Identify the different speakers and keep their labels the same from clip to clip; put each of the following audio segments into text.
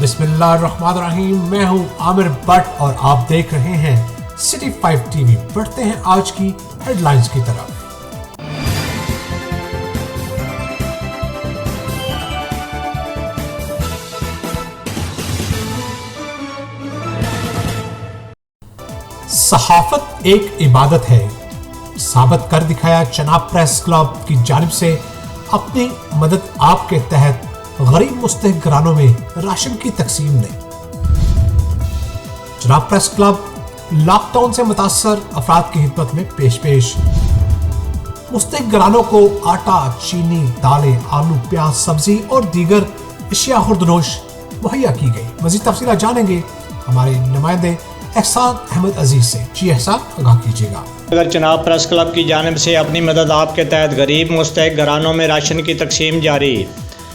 Speaker 1: बिस्मिल्लाहिर्रहमानिर्रहीम। मैं हूं आमिर भट्ट और आप देख रहे हैं सिटी 5 टीवी। बढ़ते हैं आज की हेडलाइंस की तरफ। सहाफत एक इबादत है, साबित कर दिखाया चनाब प्रेस क्लब की जानिब से। अपनी मदद आपके तहत गरीब मुस्तहिक घरानों में राशन की तकसीम ने। चनाब प्रेस क्लब लॉकडाउन से मुतासर अफराद की खिदमत में पेश। मुस्तहिक घरानों को आटा, चीनी, दालें, आलू, प्याज, सब्जी और दीगर अशिया खुर्दनोश मुहैया की गई। मजीद तफसीलात जानेंगे हमारे नुमाइंदे एहसान अहमद अजीज से। जी एहसान, आगाह कीजिएगा।
Speaker 2: अगर चनाब प्रेस क्लब की जानिब से अपनी मदद आपके तहत गरीब मुस्तहिक घरानों में राशन की तकसीम जारी।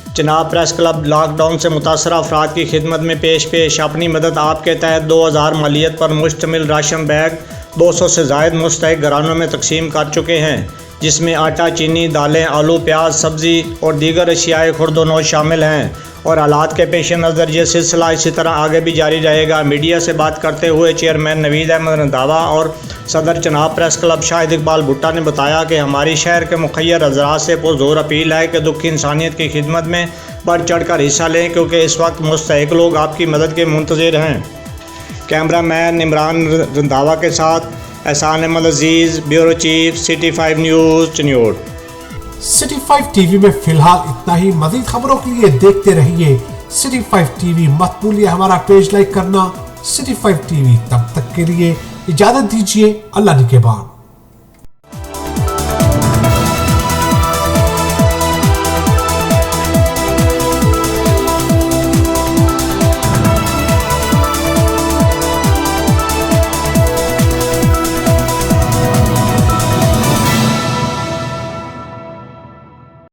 Speaker 2: चनाब प्रेस क्लब लॉकडाउन से मुतासर अफराद की खिदमत में पेश। अपनी मदद आपके तहत 2000 मालियत पर मुश्तमिल राशन बैग 200 से ज़ायद मुस्तहिक घरानों में तकसीम कर चुके हैं, जिसमें आटा, चीनी, दालें, आलू, प्याज, सब्ज़ी और दीगर अशियाए खुर्दनोश शामिल हैं। और हालात के पेश नज़र ये सिलसिला इसी तरह आगे भी जारी रहेगा। मीडिया से बात करते हुए चेयरमैन नवीद अहमद रंधावा और सदर चनाब प्रेस क्लब शाहिद इकबाल भुट्टा ने बताया कि हमारी शहर के मुखय्यर हज़रात से पुरज़ोर अपील है कि दुखी इंसानियत की खिदमत में बढ़ चढ़ कर हिस्सा लें, क्योंकि इस वक्त मुस्तहिक लोग आपकी मदद के मुंतज़िर हैं। कैमरामैन इमरान रंधावा के साथ Ehsan Ahmed Aziz, bureau chief, city 5 news, Chiniot.
Speaker 1: City 5 TV में फिलहाल इतना ही। मज़ीद खबरों के लिए देखते रहिए सिटी 5 टीवी। मत भूलिए हमारा पेज लाइक करना, सिटी 5 टीवी। तब तक के लिए इजाज़त दीजिए। अल्लाह निगहबान।